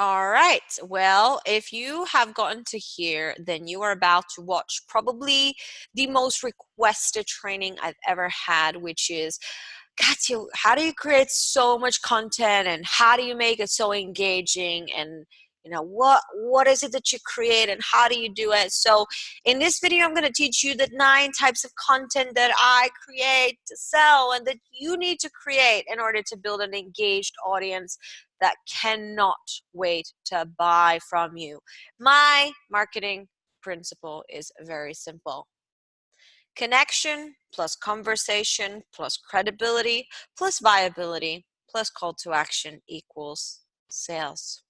All right. Well, if you have gotten to here, then you are about to watch probably the most requested training I've ever had, which is, Katya, how do you create so much content and how do you make it so engaging? And what is it that you create and how do you do it? So in this video, I'm going to teach you the 9 types of content that I create to sell and that you need to create in order to build an engaged audience that cannot wait to buy from you. My marketing principle is very simple. Connection plus conversation plus credibility plus viability plus call to action equals sales.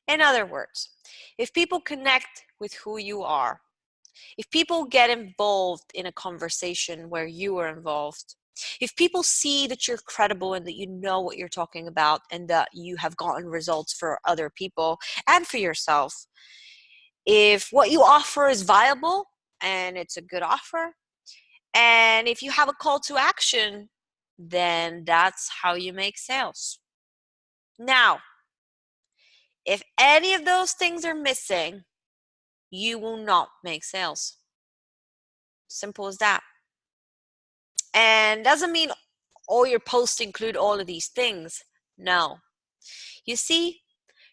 In other words, if people connect with who you are, if people get involved in a conversation where you are involved, if people see that you're credible and that you know what you're talking about and that you have gotten results for other people and for yourself, if what you offer is viable and it's a good offer, and if you have a call to action, then that's how you make sales. Now, if any of those things are missing, you will not make sales. Simple as that. And doesn't mean all your posts include all of these things. No. You see,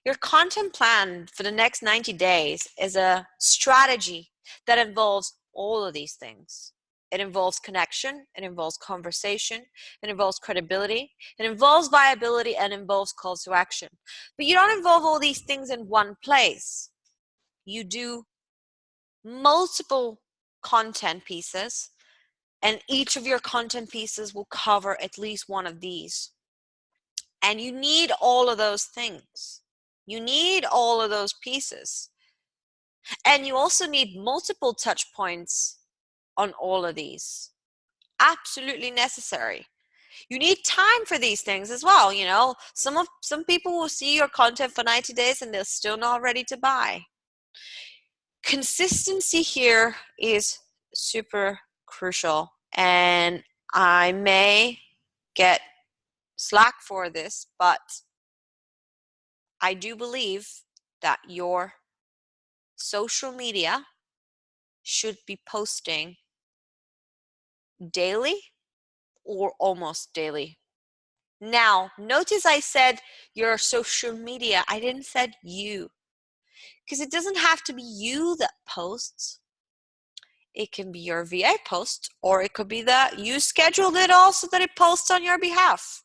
your content plan for the next 90 days is a strategy that involves all of these things. It involves connection, it involves conversation, it involves credibility, it involves viability, and involves calls to action. But you don't involve all these things in one place. You do multiple content pieces, and each of your content pieces will cover at least one of these. And you need all of those things. You need all of those pieces. And you also need multiple touch points on all of these. Absolutely necessary. You need time for these things as well. Some people will see your content for 90 days and they're still not ready to buy. Consistency here is super crucial, and I may get slack for this, but I do believe that your social media should be posting daily or almost daily. Now, notice I said your social media. I didn't say you, because it doesn't have to be you that posts. It can be your VA post, or it could be that you scheduled it also that it posts on your behalf.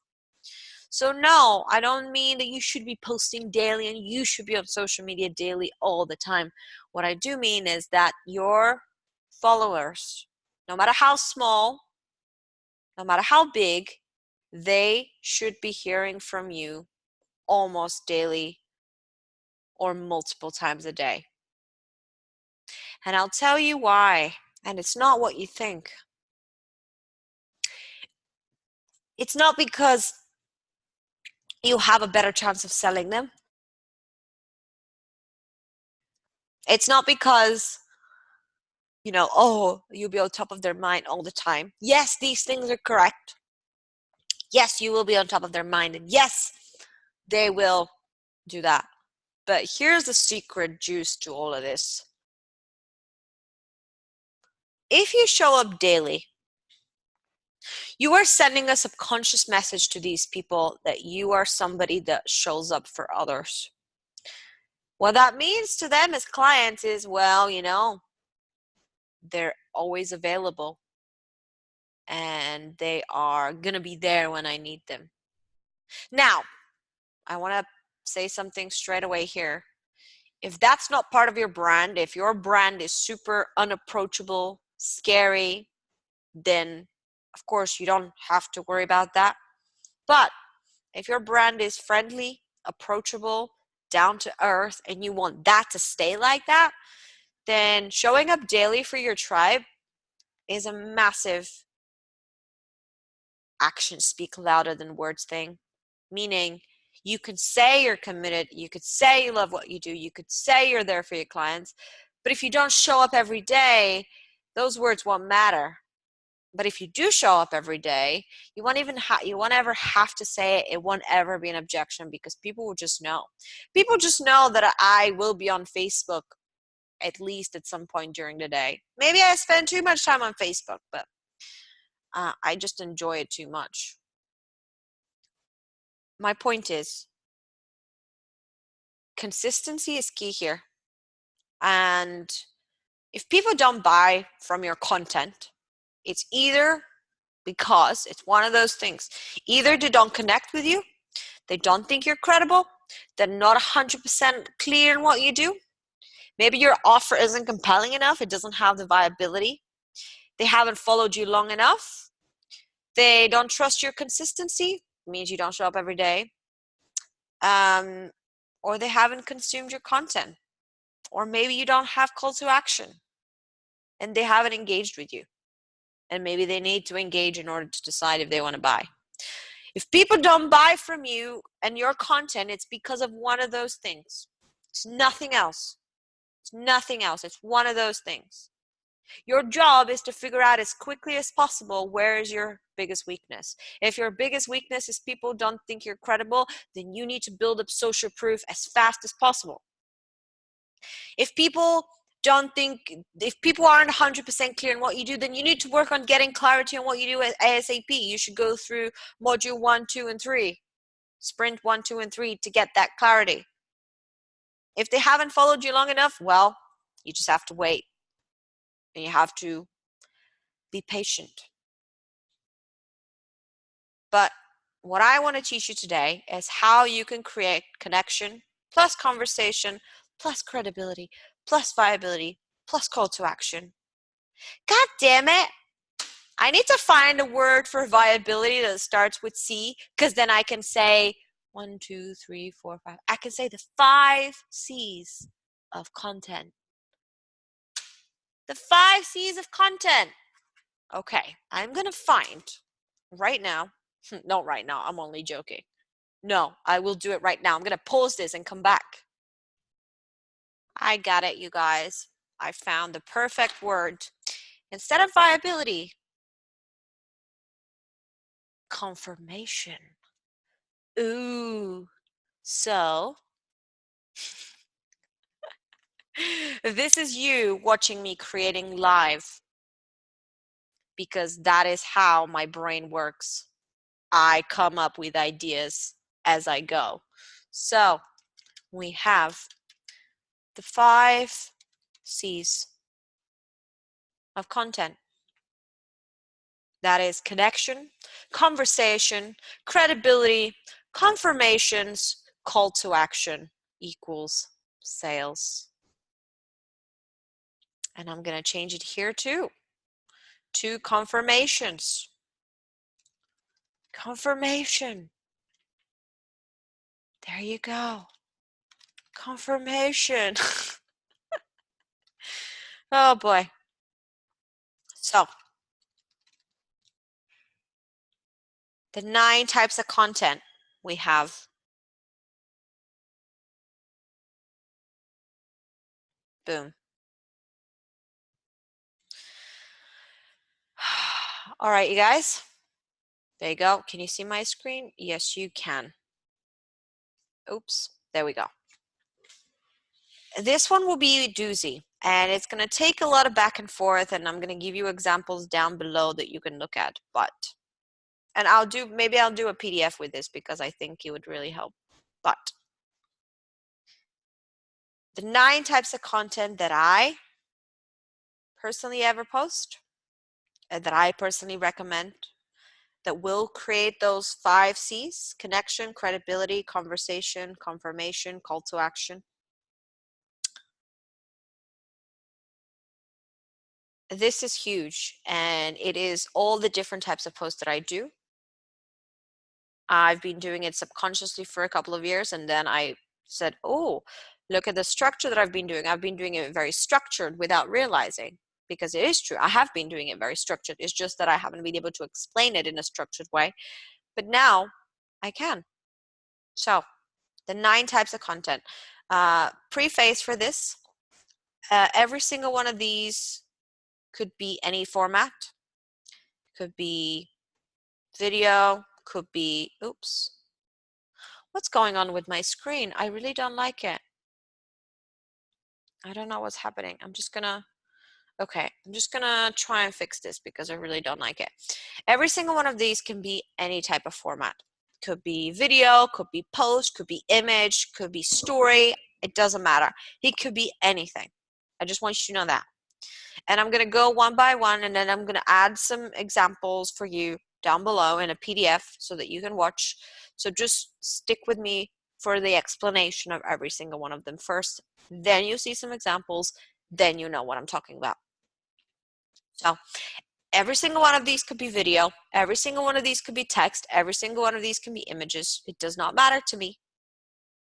So no, I don't mean that you should be posting daily and you should be on social media daily all the time. What I do mean is that your followers, no matter how small, no matter how big, they should be hearing from you almost daily or multiple times a day. And I'll tell you why. And it's not what you think. It's not because you have a better chance of selling them. It's not because, you'll be on top of their mind all the time. Yes, these things are correct. Yes, you will be on top of their mind. And yes, they will do that. But here's the secret juice to all of this. If you show up daily, you are sending a subconscious message to these people that you are somebody that shows up for others. What that means to them as clients is, they're always available and they are going to be there when I need them. Now, I want to say something straight away here. If that's not part of your brand, if your brand is super unapproachable, scary, then of course you don't have to worry about that. But if your brand is friendly, approachable, down to earth, and you want that to stay like that, then showing up daily for your tribe is a massive actions speak louder than words thing. Meaning, you could say you're committed, you could say you love what you do, you could say you're there for your clients, but if you don't show up every day, those words won't matter. But if you do show up every day, you won't ever have to say it. It won't ever be an objection because people will just know. People just know that I will be on Facebook at least at some point during the day. Maybe I spend too much time on Facebook, but I just enjoy it too much. My point is, consistency is key here. And if people don't buy from your content, it's either because it's one of those things. Either they don't connect with you, they don't think you're credible, they're not 100% clear in what you do. Maybe your offer isn't compelling enough, it doesn't have the viability. They haven't followed you long enough. They don't trust your consistency, it means you don't show up every day. Or they haven't consumed your content. Or maybe you don't have call to action and they haven't engaged with you. And maybe they need to engage in order to decide if they want to buy. If people don't buy from you and your content, it's because of one of those things. It's nothing else. It's nothing else. It's one of those things. Your job is to figure out as quickly as possible where is your biggest weakness. If your biggest weakness is people don't think you're credible, then you need to build up social proof as fast as possible. If people aren't 100% clear in what you do, then you need to work on getting clarity on what you do at ASAP. You should go through module 1, 2, and 3, sprint 1, 2, and 3 to get that clarity. If they haven't followed you long enough, well, you just have to wait. And you have to be patient. But what I want to teach you today is how you can create connection, plus conversation, plus credibility, plus viability, plus call to action. God damn it. I need to find a word for viability that starts with C, because then I can say 1, 2, 3, 4, 5. I can say the 5 C's of content. The 5 C's of content. Okay, I'm going to find right now. Not right now. I'm only joking. No, I will do it right now. I'm going to pause this and come back. I got it, you guys. I found the perfect word. Instead of viability, confirmation. Ooh. So, this is you watching me creating live, because that is how my brain works. I come up with ideas as I go. So, we have the 5 C's of content. That is connection, conversation, credibility, confirmations, call to action equals sales. And I'm going to change it here too. 2 confirmations. Confirmation. There you go. Confirmation. Oh boy. So, the 9 types of content we have. Boom. All right, you guys. There you go. Can you see my screen? Yes, you can. Oops. There we go. This one will be a doozy, and it's going to take a lot of back and forth, and I'm going to give you examples down below that you can look at. And maybe I'll do a PDF with this because I think it would really help. But the 9 types of content that I personally ever post and that I personally recommend that will create those 5 C's: connection, credibility, conversation, confirmation, call to action. This is huge, and it is all the different types of posts that I do. I've been doing it subconsciously for a couple of years, and then I said, oh, look at the structure that I've been doing. I've been doing it very structured without realizing, because it is true. I have been doing it very structured. It's just that I haven't been able to explain it in a structured way. But now I can. So the 9 types of content. Preface for this. Every single one of these could be any format. could be video, could be, oops, what's going on with my screen? I really don't like it. I don't know what's happening. I'm just gonna try and fix this because I really don't like it. Every single one of these can be any type of format. Could be video, could be post, could be image, could be story. It doesn't matter. It could be anything. I just want you to know that. And I'm going to go one by one, and then I'm going to add some examples for you down below in a PDF so that you can watch. So just stick with me for the explanation of every single one of them first. Then you see some examples. Then you know what I'm talking about. So every single one of these could be video. Every single one of these could be text. Every single one of these can be images. It does not matter to me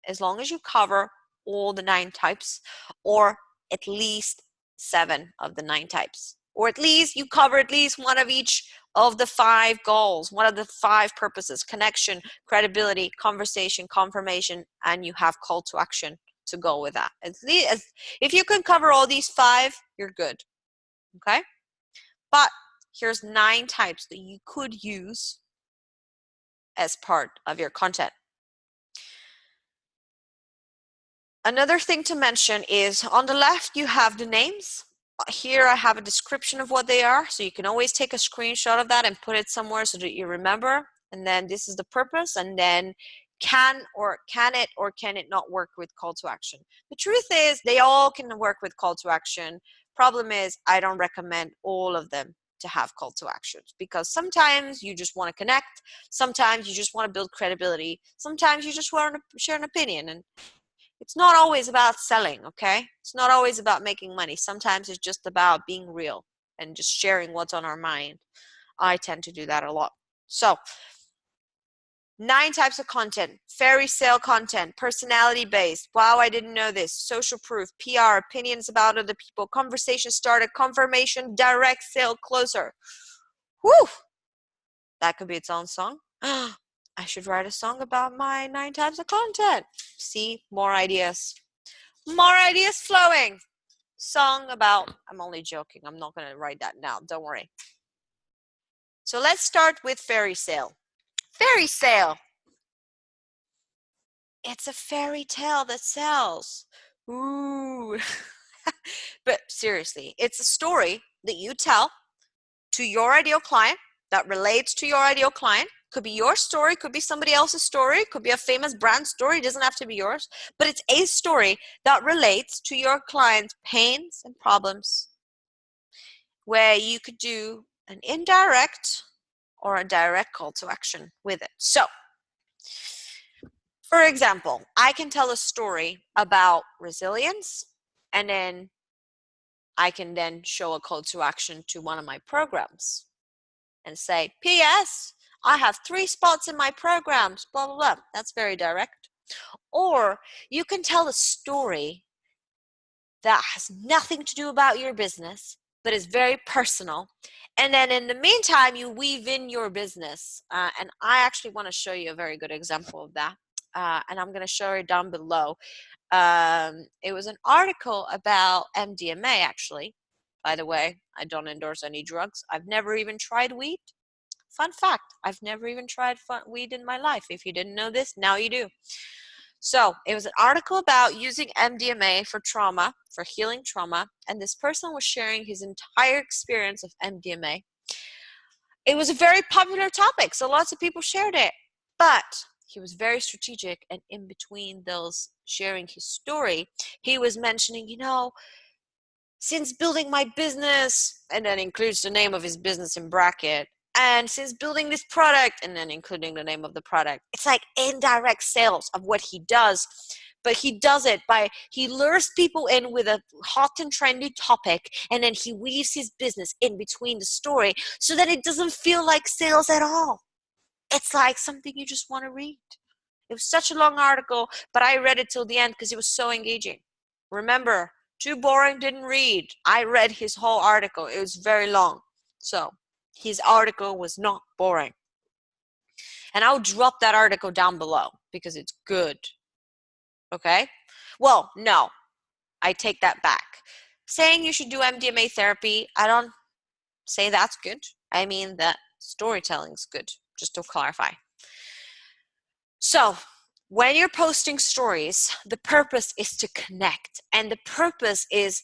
as long as you cover all the 9 types, or at least 7 of the 9 types, or at least you cover at least one of each of the 5 goals, one of the 5 purposes: connection, credibility, conversation, confirmation, and you have call to action to go with that. If you can cover all these 5, you're good. Okay? But here's 9 types that you could use as part of your content. Another thing to mention is on the left, you have the names. Here I have a description of what they are, so you can always take a screenshot of that and put it somewhere so that you remember. And then this is the purpose, and then can it not work with call to action. The truth is they all can work with call to action. Problem is I don't recommend all of them to have call to actions, because sometimes you just want to connect, sometimes you just want to build credibility, sometimes you just want to share an opinion, and it's not always about selling, okay? It's not always about making money. Sometimes it's just about being real and just sharing what's on our mind. I tend to do that a lot. So 9 types of content: fairy sale content, personality based, wow, I didn't know this, social proof, PR, opinions about other people, conversation starter, confirmation, direct sale closer. Whew! That could be its own song. I should write a song about my 9 types of content. See, more ideas. More ideas flowing. Song about, I'm only joking. I'm not going to write that now. Don't worry. So let's start with fairy sale. Fairy sale. It's a fairy tale that sells. Ooh. But seriously, it's a story that you tell to your ideal client that relates to your ideal client. Could be your story, could be somebody else's story, could be a famous brand story. It doesn't have to be yours, but it's a story that relates to your client's pains and problems, where you could do an indirect or a direct call to action with it. So, for example, I can tell a story about resilience, and then I can then show a call to action to one of my programs and say, P.S., I have 3 spots in my programs, blah, blah, blah. That's very direct. Or you can tell a story that has nothing to do about your business, but is very personal. And then in the meantime, you weave in your business. And I actually want to show you a very good example of that. And I'm going to show it down below. It was an article about MDMA, actually. By the way, I don't endorse any drugs. I've never even tried weed. Fun fact, I've never even tried weed in my life. If you didn't know this, now you do. So it was an article about using MDMA for trauma, for healing trauma, and this person was sharing his entire experience of MDMA. It was a very popular topic, so lots of people shared it, but he was very strategic, and in between those sharing his story, he was mentioning, since building my business, and then includes the name of his business in bracket, and since building this product, and then including the name of the product, it's like indirect sales of what he does. But he does it by, he lures people in with a hot and trendy topic, and then he weaves his business in between the story so that it doesn't feel like sales at all. It's like something you just want to read. It was such a long article, but I read it till the end because it was so engaging. Remember, too boring, didn't read. I read his whole article. It was very long. So his article was not boring. And I'll drop that article down below because it's good. Okay? Well, no, I take that back. Saying you should do MDMA therapy, I don't say that's good. I mean that storytelling's good, just to clarify. So when you're posting stories, the purpose is to connect, and the purpose is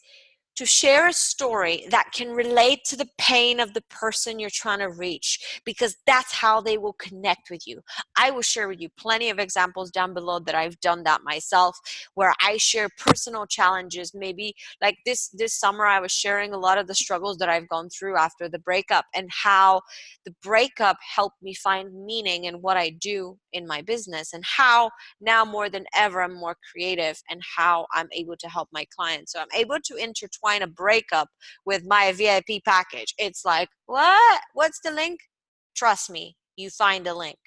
to share a story that can relate to the pain of the person you're trying to reach, because that's how they will connect with you. I will share with you plenty of examples down below that I've done that myself, where I share personal challenges. Maybe like this summer, I was sharing a lot of the struggles that I've gone through after the breakup, and how the breakup helped me find meaning in what I do in my business, and how now more than ever I'm more creative, and how I'm able to help my clients. So I'm able to intertwine a breakup with my VIP package. It's like, what? What's the link? Trust me, you find a link.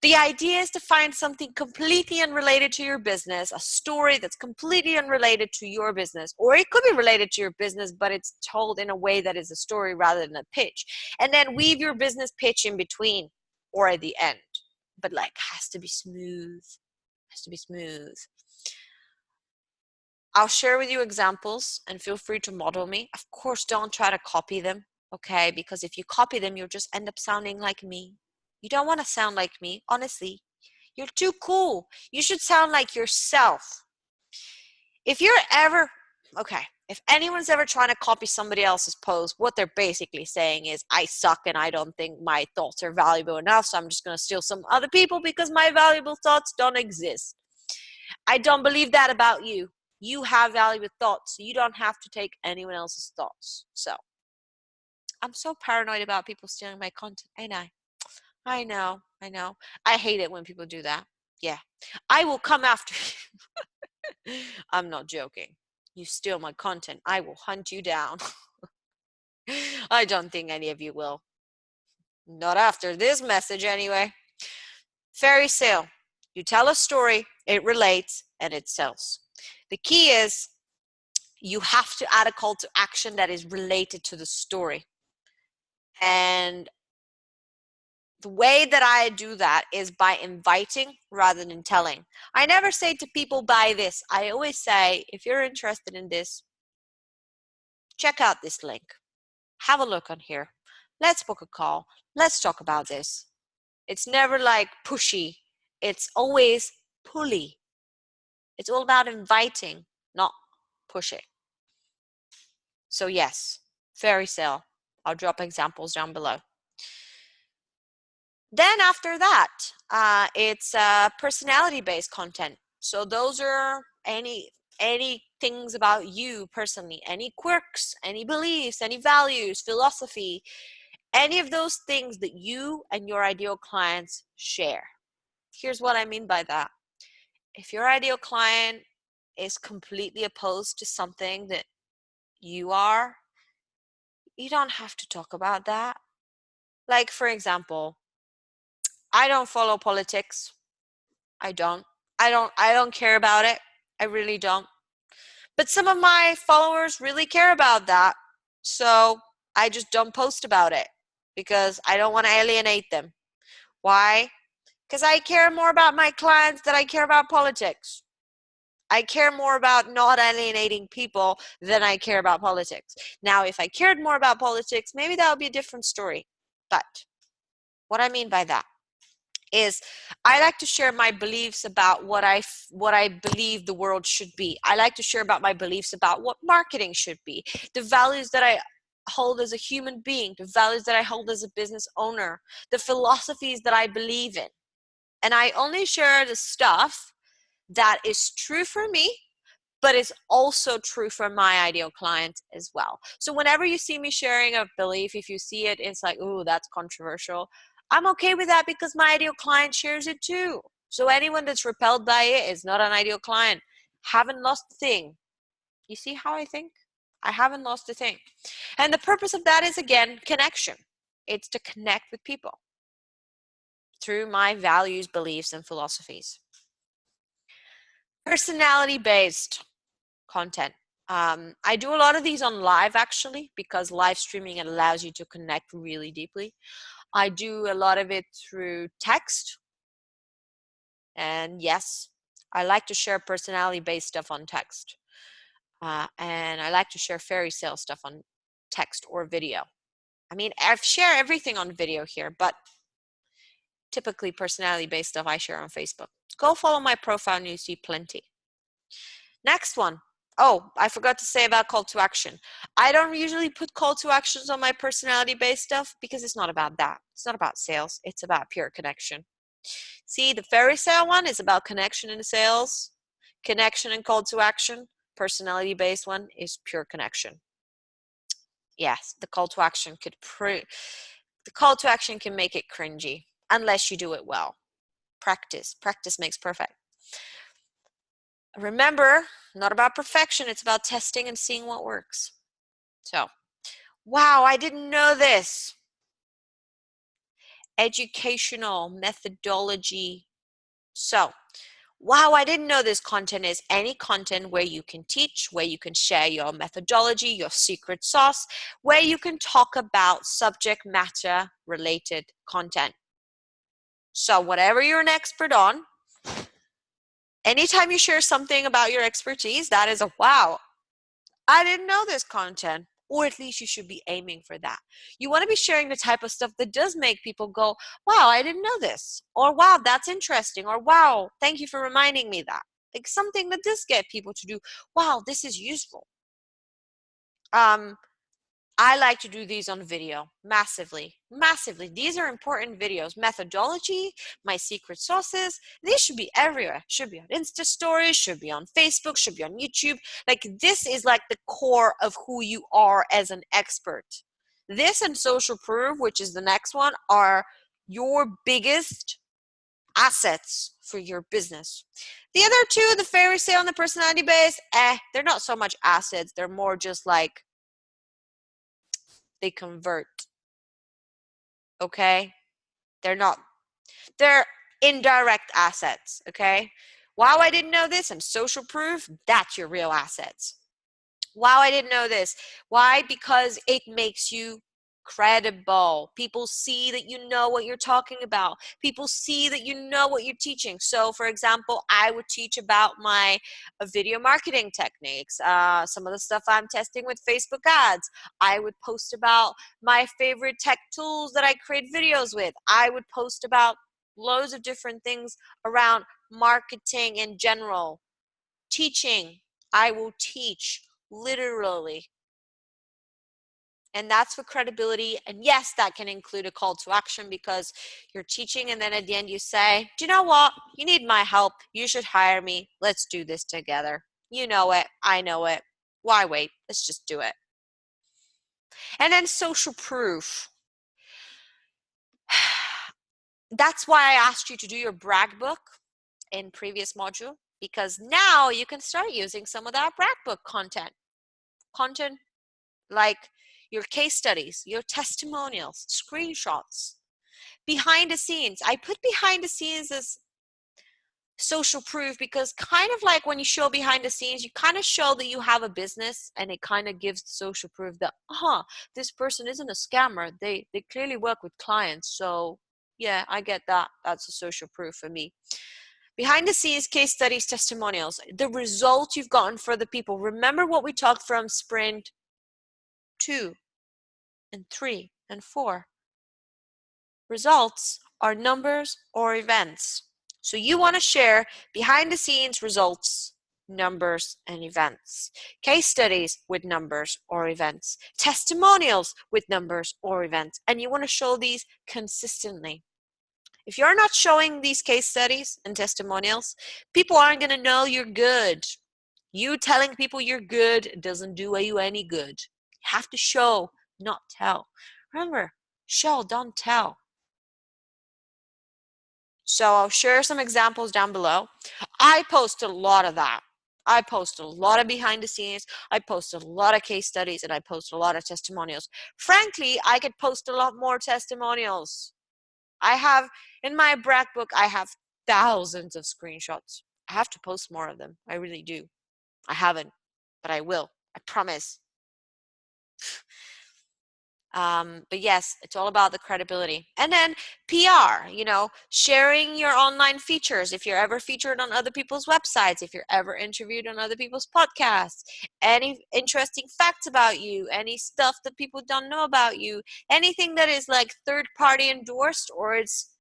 The idea is to find something completely unrelated to your business, a story that's completely unrelated to your business, or it could be related to your business, but it's told in a way that is a story rather than a pitch. And then weave your business pitch in between or at the end. But like, has to be smooth. Has to be smooth. I'll share with you examples and feel free to model me. Of course, don't try to copy them, okay? Because if you copy them, you'll just end up sounding like me. You don't want to sound like me, honestly. You're too cool. You should sound like yourself. If you're ever, okay, if anyone's ever trying to copy somebody else's post, what they're basically saying is, I suck and I don't think my thoughts are valuable enough, so I'm just going to steal some other people because my valuable thoughts don't exist. I don't believe that about you. You have valuable thoughts, so you don't have to take anyone else's thoughts. So I'm so paranoid about people stealing my content, ain't I? I know, I know. I hate it when people do that. Yeah. I will come after you. I'm not joking. You steal my content, I will hunt you down. I don't think any of you will. Not after this message, anyway. Fairy sale. You tell a story, it relates, and it sells. The key is you have to add a call to action that is related to the story. And the way that I do that is by inviting rather than telling. I never say to people, buy this. I always say, if you're interested in this, check out this link. Have a look on here. Let's book a call. Let's talk about this. It's never like pushy. It's always pulley. It's all about inviting, not pushing. So yes, fairy sale. I'll drop examples down below. Then after that, it's personality-based content. So those are any things about you personally, any quirks, any beliefs, any values, philosophy, any of those things that you and your ideal clients share. Here's what I mean by that. If your ideal client is completely opposed to something that you are, you don't have to talk about that. Like, for example, I don't follow politics. I don't. I don't care about it. I really don't. But some of my followers really care about that. So I just don't post about it because I don't want to alienate them. Why? Because I care more about my clients than I care about politics. I care more about not alienating people than I care about politics. Now, if I cared more about politics, maybe that would be a different story. But what I mean by that is I like to share my beliefs about what I believe the world should be. I like to share about my beliefs about what marketing should be, the values that I hold as a human being, the values that I hold as a business owner, the philosophies that I believe in. And I only share the stuff that is true for me, but it's also true for my ideal client as well. So whenever you see me sharing a belief, if you see it, it's like, ooh, that's controversial. I'm okay with that because my ideal client shares it too. So anyone that's repelled by it is not an ideal client. Haven't lost a thing. You see how I think? I haven't lost a thing. And the purpose of that is, again, connection. It's to connect with people through my values, beliefs, and philosophies. Personality-based content. I do a lot of these on live, actually, because live streaming allows you to connect really deeply. I do a lot of it through text. And yes, I like to share personality-based stuff on text. And I like to share fairy sale stuff on text or video. I mean, I share everything on video here, but typically personality-based stuff I share on Facebook. Go follow my profile and you see plenty. Next one. Oh, I forgot to say about call to action. I don't usually put call to actions on my personality-based stuff because it's not about that. It's not about sales. It's about pure connection. See, the fairy sale one is about connection and sales, connection and call to action. Personality-based one is pure connection. Yes, the call to action can make it cringy unless you do it well. Practice makes perfect. Remember, not about perfection, it's about testing and seeing what works. So, wow, I didn't know this. Educational methodology. So, wow, I didn't know this content is any content where you can teach, where you can share your methodology, your secret sauce, where you can talk about subject matter related content. So whatever you're an expert on, anytime you share something about your expertise, that is a wow, I didn't know this content. Or at least you should be aiming for that. You want to be sharing the type of stuff that does make people go, wow, I didn't know this. Or wow, that's interesting. Or wow, thank you for reminding me that. Like something that does get people to do, wow, this is useful. I like to do these on video, massively. These are important videos. Methodology, my secret sauces, these should be everywhere. Should be on Insta stories, should be on Facebook, should be on YouTube. Like this is like the core of who you are as an expert. This and social proof, which is the next one, are your biggest assets for your business. The other two, the fairy sale and the personality base, they're not so much assets. They're more just like they convert. Okay? They're indirect assets. Okay? Wow, I didn't know this. And social proof, that's your real assets. Wow, I didn't know this. Why? Because it makes you credible. People see that you know what you're talking about. People see that you know what you're teaching. So, for example, I would teach about my video marketing techniques, some of the stuff I'm testing with Facebook ads. I would post about my favorite tech tools that I create videos with. I would post about loads of different things around marketing in general. Teaching, I will teach literally. And that's for credibility. And yes, that can include a call to action because you're teaching and then at the end you say, do you know what? You need my help. You should hire me. Let's do this together. You know it. I know it. Why wait? Let's just do it. And then social proof. That's why I asked you to do your brag book in previous module, because now you can start using some of that brag book content like your case studies, your testimonials, screenshots, behind the scenes. I put behind the scenes as social proof because kind of like when you show behind the scenes, you kind of show that you have a business and it kind of gives social proof that, this person isn't a scammer. They clearly work with clients. So yeah, I get that. That's a social proof for me. Behind the scenes, case studies, testimonials, the results you've gotten for the people. Remember what we talked from sprint 2 and 3 and 4. Results are numbers or events. So you want to share behind the scenes results, numbers and events. Case studies with numbers or events. Testimonials with numbers or events. And you want to show these consistently. If you're not showing these case studies and testimonials, people aren't going to know you're good. You telling people you're good doesn't do you any good. You have to show, not tell. Remember, show, don't tell. So I'll share some examples down below. I post a lot of that. I post a lot of behind the scenes. I post a lot of case studies and I post a lot of testimonials. Frankly, I could post a lot more testimonials. I have, in my brag book, I have thousands of screenshots. I have to post more of them. I really do. I haven't, but I will. I promise. But yes, it's all about the credibility. And then PR, sharing your online features. If you're ever featured on other people's websites, if you're ever interviewed on other people's podcasts, any interesting facts about you, any stuff that people don't know about you, anything that is like third party endorsed, or it's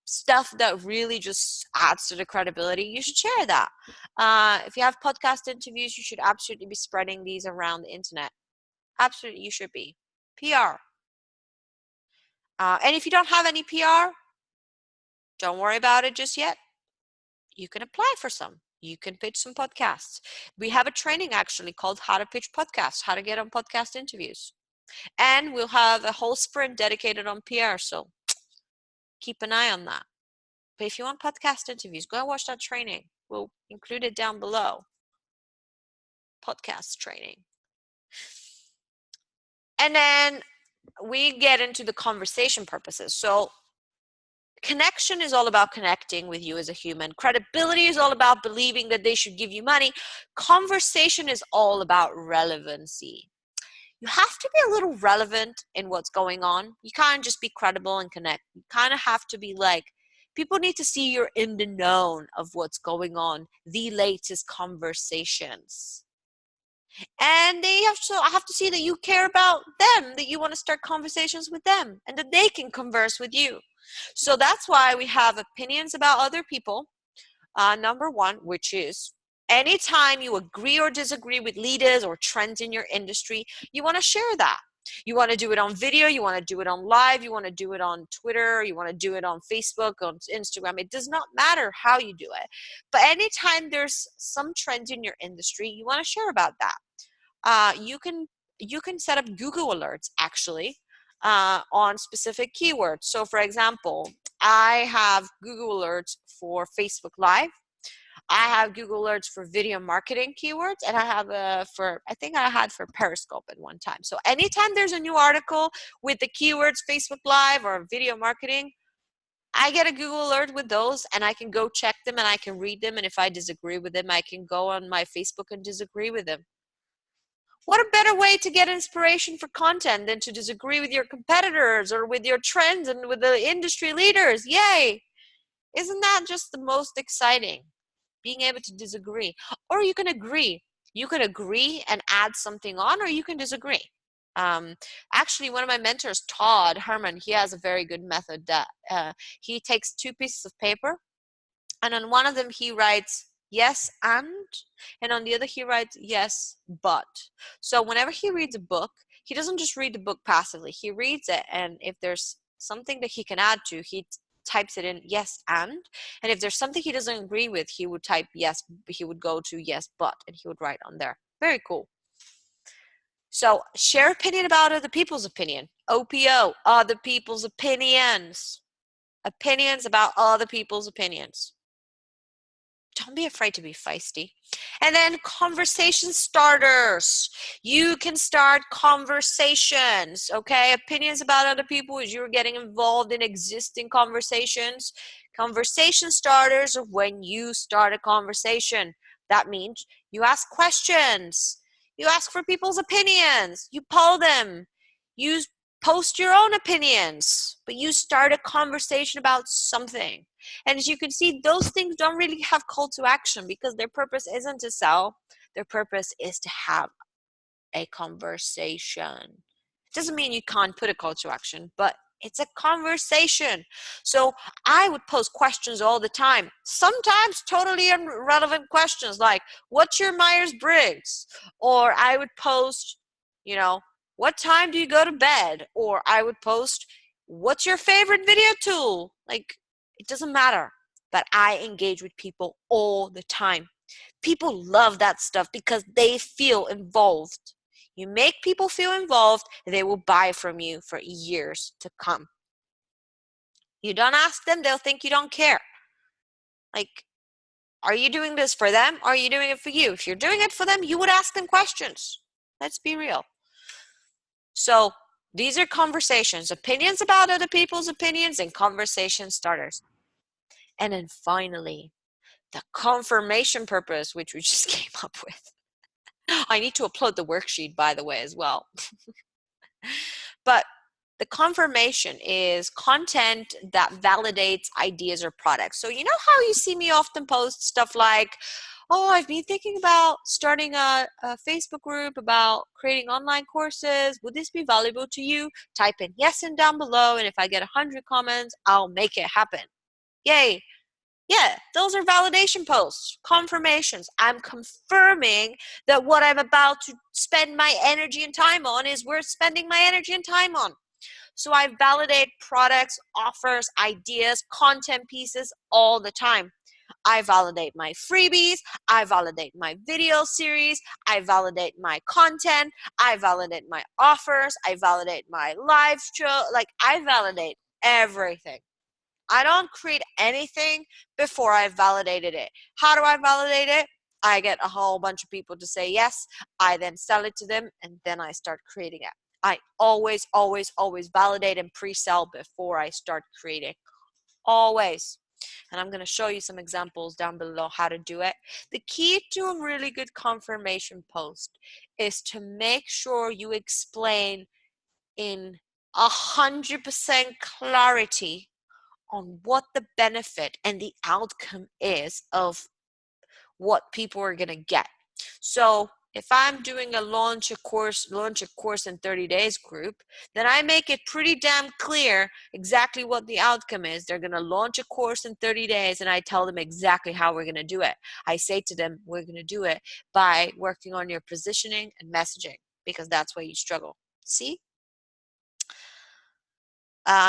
stuff that really just adds to the credibility, you should share that. If you have podcast interviews, you should absolutely be spreading these around the internet. Absolutely, you should be. PR. And if you don't have any PR, don't worry about it just yet. You can apply for some. You can pitch some podcasts. We have a training actually called How to Pitch Podcasts, how to get on podcast interviews. And we'll have a whole sprint dedicated on PR. So keep an eye on that. But if you want podcast interviews, go and watch that training. We'll include it down below. Podcast training. And then we get into the conversation purposes. So connection is all about connecting with you as a human. Credibility is all about believing that they should give you money. Conversation is all about relevancy. You have to be a little relevant in what's going on. You can't just be credible and connect. You kind of have to be like, people need to see you're in the known of what's going on, the latest conversations. And they have to see that you care about them, that you want to start conversations with them, and that they can converse with you. So that's why we have opinions about other people. Number one, which is anytime you agree or disagree with leaders or trends in your industry, you want to share that. You want to do it on video, you want to do it on live, you want to do it on Twitter, you want to do it on Facebook, on Instagram. It does not matter how you do it. But anytime there's some trend in your industry, you want to share about that. You can set up Google alerts actually on specific keywords. So for example, I have Google alerts for Facebook Live. I have Google alerts for video marketing keywords, and I have I think I had for Periscope at one time. So anytime there's a new article with the keywords Facebook Live or video marketing, I get a Google alert with those, and I can go check them and I can read them. And if I disagree with them, I can go on my Facebook and disagree with them. What a better way to get inspiration for content than to disagree with your competitors or with your trends and with the industry leaders. Yay! Isn't that just the most exciting? Being able to disagree. Or you can agree. You can agree and add something on, or you can disagree. Actually, one of my mentors, Todd Herman, he has a very good method that he takes two pieces of paper, and on one of them he writes yes and on the other he writes yes but. So whenever he reads a book, he doesn't just read the book passively. He reads it, and if there's something that he can add to, he types it in yes and if there's something he doesn't agree with, he would type yes, he would go to yes but, and he would write on there. Very cool. So share opinion about other people's opinion. OPO, other people's opinions. Opinions about other people's opinions. Don't be afraid to be feisty. And then conversation starters. You can start conversations, okay? Opinions about other people as you're getting involved in existing conversations. Conversation starters are when you start a conversation. That means you ask questions. You ask for people's opinions. You poll them. You post your own opinions, but you start a conversation about something. And as you can see, those things don't really have call to action because their purpose isn't to sell. Their purpose is to have a conversation. It doesn't mean you can't put a call to action, but it's a conversation. So I would post questions all the time, sometimes totally irrelevant questions like, what's your Myers-Briggs? Or I would post, what time do you go to bed? Or I would post, what's your favorite video tool? Like, it doesn't matter, but I engage with people all the time. People love that stuff because they feel involved. You make people feel involved, they will buy from you for years to come. You don't ask them, they'll think you don't care. Like, are you doing this for them? Or are you doing it for you? If you're doing it for them, you would ask them questions. Let's be real. So these are conversations, opinions about other people's opinions, and conversation starters. And then finally, the confirmation purpose, which we just came up with. I need to upload the worksheet, by the way, as well. But The confirmation is content that validates ideas or products. So you know how you see me often post stuff like, oh, I've been thinking about starting a Facebook group about creating online courses. Would this be valuable to you? Type in yes and down below, and if I get 100 comments, I'll make it happen. Yay. Yeah, those are validation posts, confirmations. I'm confirming that what I'm about to spend my energy and time on is worth spending my energy and time on. So I validate products, offers, ideas, content pieces all the time. I validate my freebies, I validate my video series, I validate my content, I validate my offers, I validate my live show, like I validate everything. I don't create anything before I've validated it. How do I validate it? I get a whole bunch of people to say yes. I then sell it to them, and then I start creating it. I always, always, always validate and pre-sell before I start creating. Always. And I'm going to show you some examples down below how to do it. The key to a really good confirmation post is to make sure you explain in 100% clarity on what the benefit and the outcome is of what people are going to get. So if I'm doing a launch a course in 30 days group, then I make it pretty damn clear exactly what the outcome is. They're going to launch a course in 30 days, and I tell them exactly how we're going to do it. I say to them, we're going to do it by working on your positioning and messaging, because that's where you struggle. See?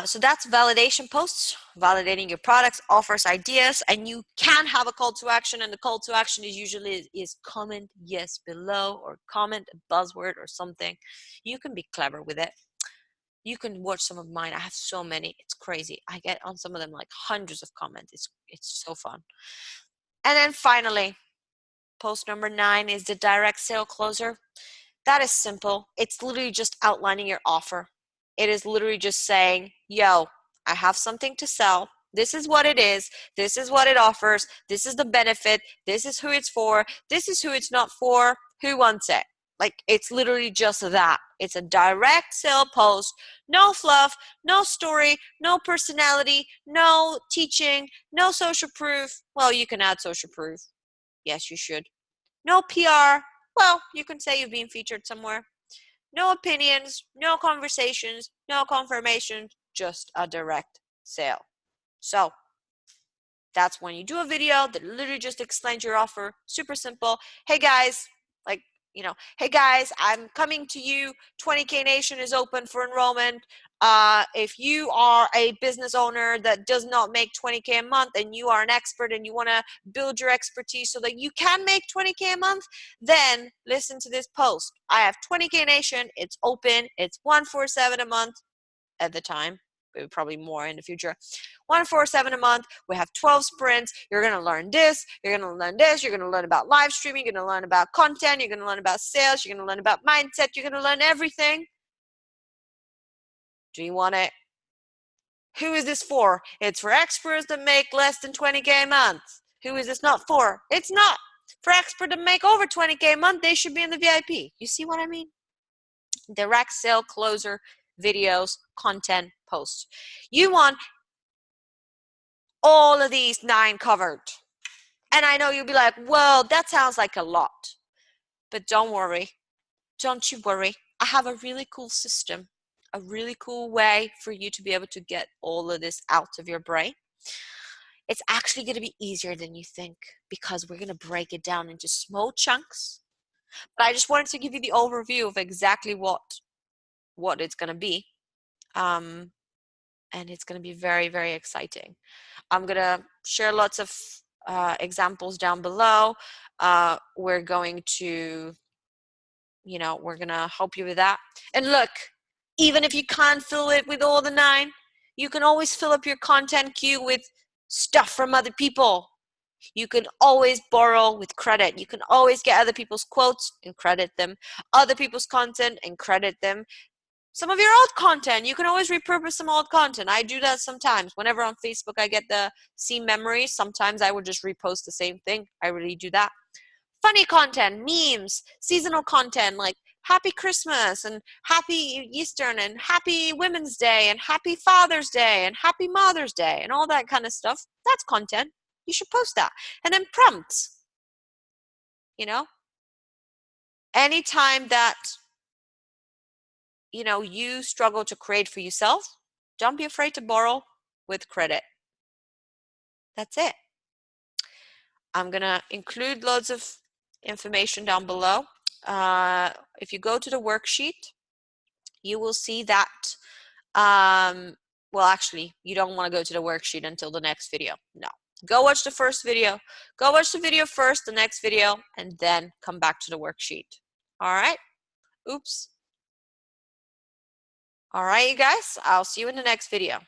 So that's validation posts, validating your products, offers, ideas, and you can have a call to action, and the call to action is usually is comment yes below, or comment a buzzword or something. You can be clever with it. You can watch some of mine. I have so many. It's crazy. I get on some of them like hundreds of comments. It's so fun. And then finally, post number 9 is the direct sale closer. That is simple. It's literally just outlining your offer. It is literally just saying, yo, I have something to sell. This is what it is. This is what it offers. This is the benefit. This is who it's for. This is who it's not for. Who wants it? Like, it's literally just that. It's a direct sale post. No fluff, no story, no personality, no teaching, no social proof. Well, you can add social proof. Yes, you should. No PR. Well, you can say you've been featured somewhere. No opinions, no conversations, no confirmation, just a direct sale. So that's when you do a video that literally just explains your offer. Super simple. Hey guys, like, hey guys, I'm coming to you. 20K Nation is open for enrollment. If you are a business owner that does not make 20K a month, and you are an expert and you want to build your expertise so that you can make 20K a month, then listen to this post. I have 20K Nation. It's open. It's 147 a month at the time. Probably more in the future. 147 a month. We have 12 sprints. You're going to learn this. You're going to learn this. You're going to learn about live streaming. You're going to learn about content. You're going to learn about sales. You're going to learn about mindset. You're going to learn everything. Do you want it? Who is this for? It's for experts that make less than 20K a month. Who is this not for? It's not for experts that make over 20K a month. They should be in the VIP. You see what I mean? Direct sale closer videos, content, posts. You want all of these 9 covered. And I know you'll be like, well, that sounds like a lot. But don't worry. Don't you worry. I have a really cool system, a really cool way for you to be able to get all of this out of your brain. It's actually going to be easier than you think, because we're going to break it down into small chunks. But I just wanted to give you the overview of exactly what it's going to be. And it's going to be very, very exciting. I'm going to share lots of examples down below. We're going to help you with that. And look, even if you can't fill it with all the 9, you can always fill up your content queue with stuff from other people. You can always borrow with credit. You can always get other people's quotes and credit them, other people's content and credit them. Some of your old content, you can always repurpose some old content. I do that sometimes. Whenever on Facebook I get the scene memories, sometimes I would just repost the same thing. I really do that. Funny content, memes, seasonal content, like Happy Christmas and happy Easter and happy Women's Day and happy Father's Day and happy Mother's Day and all that kind of stuff. That's content. You should post that. And then prompts, you know, anytime that, you know, you struggle to create for yourself, don't be afraid to borrow with credit. That's it. I'm going to include loads of information down below. If you go to the worksheet, you will see that, well, actually, you don't want to go to the worksheet until the next video. No. Go watch the first video. Go watch the video first, the next video, and then come back to the worksheet. All right? Oops. All right, you guys. I'll see you in the next video.